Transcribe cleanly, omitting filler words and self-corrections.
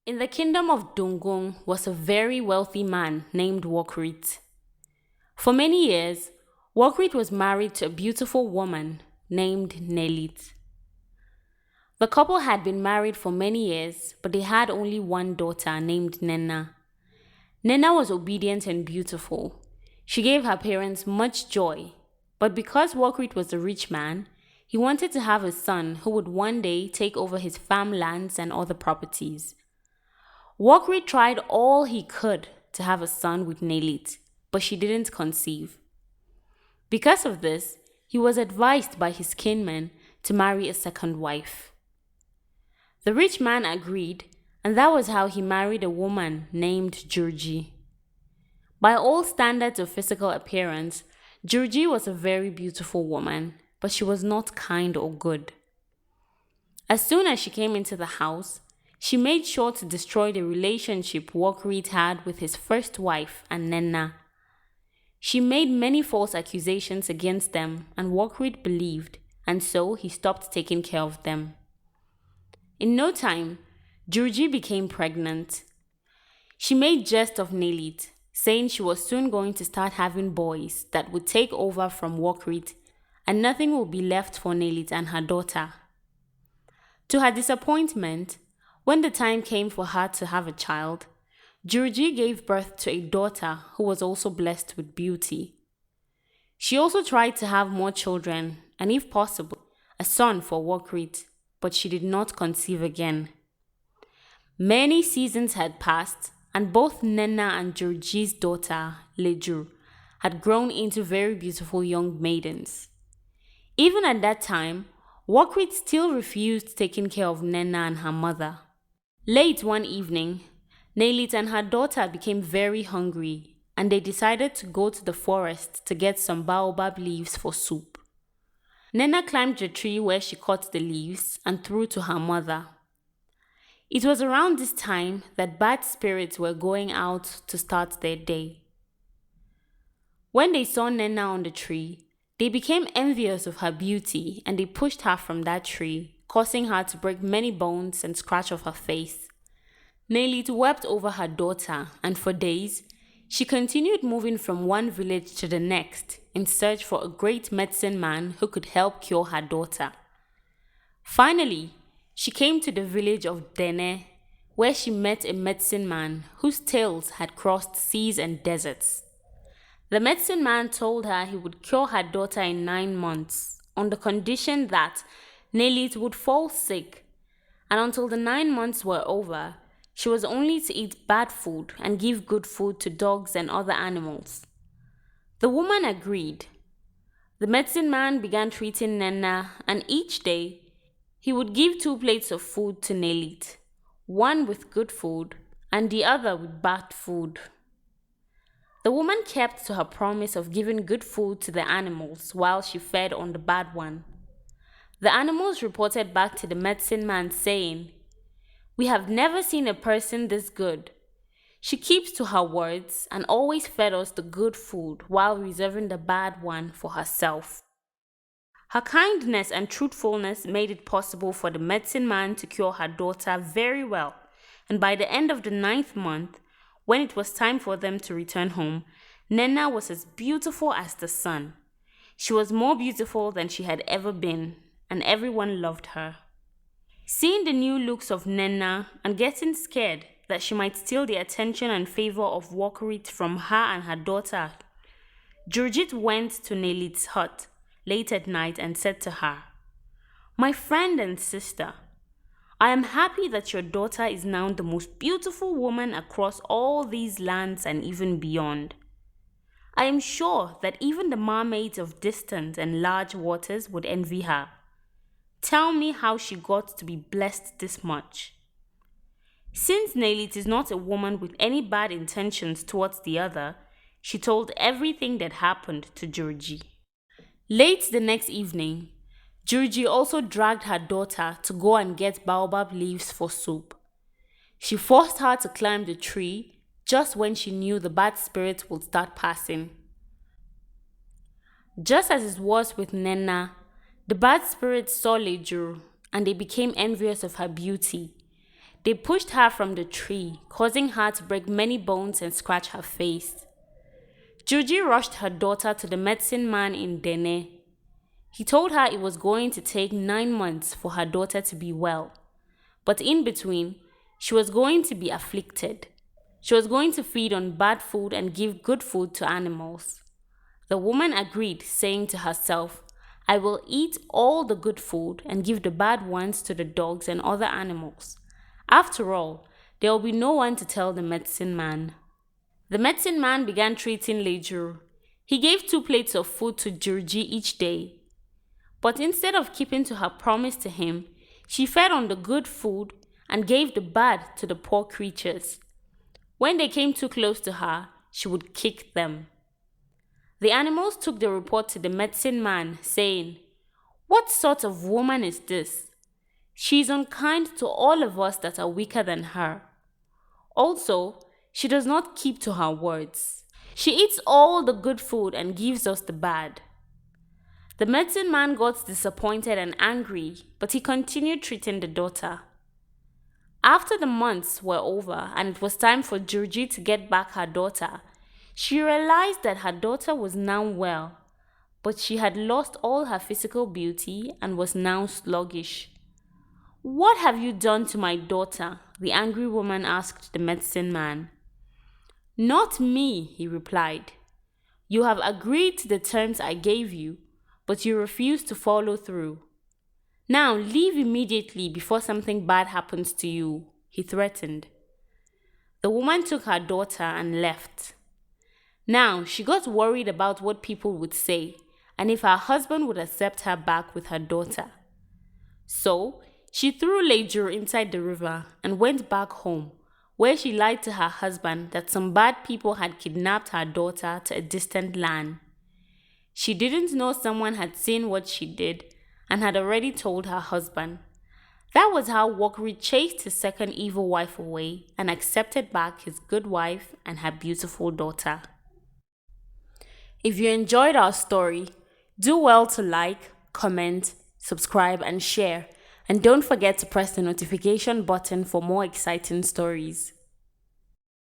In the kingdom of Dungung was a very wealthy man named Wokrit. For many years, Wokrit was married to a beautiful woman named Nelit. The couple had been married for many years, but they had only one daughter named Nenna. Nenna was obedient and beautiful. She gave her parents much joy, but because Wokrit was a rich man, he wanted to have a son who would one day take over his farmlands and other properties. Wokrit tried all he could to have a son with Nelit, but she didn't conceive. Because of this, he was advised by his kinmen to marry a second wife. The rich man agreed, and that was how he married a woman named Georgie. By all standards of physical appearance, Georgie was a very beautiful woman, but she was not kind or good. As soon as she came into the house, she made sure to destroy the relationship Wokrit had with his first wife and Nenna. She made many false accusations against them, and Wokrit believed, and so he stopped taking care of them. In no time, Georgie became pregnant. She made jest of Nelit, saying she was soon going to start having boys that would take over from Wokrit, and nothing would be left for Nelit and her daughter. To her disappointment, when the time came for her to have a child, Georgie gave birth to a daughter who was also blessed with beauty. She also tried to have more children, and if possible, a son for Wokrit, but she did not conceive again. Many seasons had passed, and both Nenna and Georgie's daughter, Lejur, had grown into very beautiful young maidens. Even at that time, Wokrit still refused taking care of Nenna and her mother. Late one evening, Nelit and her daughter became very hungry, and they decided to go to the forest to get some baobab leaves for soup. Nenna climbed the tree where she caught the leaves and threw to her mother. It was around this time that bad spirits were going out to start their day. When they saw Nenna on the tree, they became envious of her beauty and they pushed her from that tree, causing her to break many bones and scratch off her face. Nelit wept over her daughter, and for days, she continued moving from one village to the next in search for a great medicine man who could help cure her daughter. Finally, she came to the village of Dene, where she met a medicine man whose tales had crossed seas and deserts. The medicine man told her he would cure her daughter in 9 months, on the condition that Nelit would fall sick, and until the 9 months were over, she was only to eat bad food and give good food to dogs and other animals. The woman agreed. The medicine man began treating Nenna, and each day he would give 2 plates of food to Nelit, one with good food and the other with bad food. The woman kept to her promise of giving good food to the animals while she fed on the bad one. The animals reported back to the medicine man saying, "We have never seen a person this good. She keeps to her words and always fed us the good food while reserving the bad one for herself." Her kindness and truthfulness made it possible for the medicine man to cure her daughter very well, and by the end of the 9th month, when it was time for them to return home, Nenna was as beautiful as the sun. She was more beautiful than she had ever been, and everyone loved her. Seeing the new looks of Nenna and getting scared that she might steal the attention and favor of Wokrit from her and her daughter, Georgette went to Nelit's hut late at night and said to her, "My friend and sister, I am happy that your daughter is now the most beautiful woman across all these lands and even beyond. I am sure that even the mermaids of distant and large waters would envy her. Tell me how she got to be blessed this much." Since Nelit is not a woman with any bad intentions towards the other, she told everything that happened to Georgie. Late the next evening, Georgie also dragged her daughter to go and get baobab leaves for soup. She forced her to climb the tree just when she knew the bad spirits would start passing. Just as it was with Nenna, the bad spirits saw Lejur and they became envious of her beauty. They pushed her from the tree, causing her to break many bones and scratch her face. Juji rushed her daughter to the medicine man in Dene. He told her it was going to take 9 months for her daughter to be well, but in between, she was going to be afflicted. She was going to feed on bad food and give good food to animals. The woman agreed, saying to herself, I will eat all the good food and give the bad ones to the dogs and other animals. After all, there will be no one to tell the medicine man. The medicine man began treating Lejuru. He gave 2 plates of food to Jurji each day. But instead of keeping to her promise to him, she fed on the good food and gave the bad to the poor creatures. When they came too close to her, she would kick them. The animals took the report to the medicine man, saying, What sort of woman is this? She is unkind to all of us that are weaker than her. Also, she does not keep to her words. She eats all the good food and gives us the bad. The medicine man got disappointed and angry, but he continued treating the daughter. After the months were over and it was time for Jurji to get back her daughter, she realized that her daughter was now well, but she had lost all her physical beauty and was now sluggish. What have you done to my daughter? The angry woman asked the medicine man. Not me, he replied. You have agreed to the terms I gave you, but you refuse to follow through. Now leave immediately before something bad happens to you, he threatened. The woman took her daughter and left. Now she got worried about what people would say and if her husband would accept her back with her daughter. So she threw Lejuru inside the river and went back home, where she lied to her husband that some bad people had kidnapped her daughter to a distant land. She didn't know someone had seen what she did and had already told her husband. That was how Wokrit chased his second evil wife away and accepted back his good wife and her beautiful daughter. If you enjoyed our story, do well to like, comment, subscribe, and share. And don't forget to press the notification button for more exciting stories.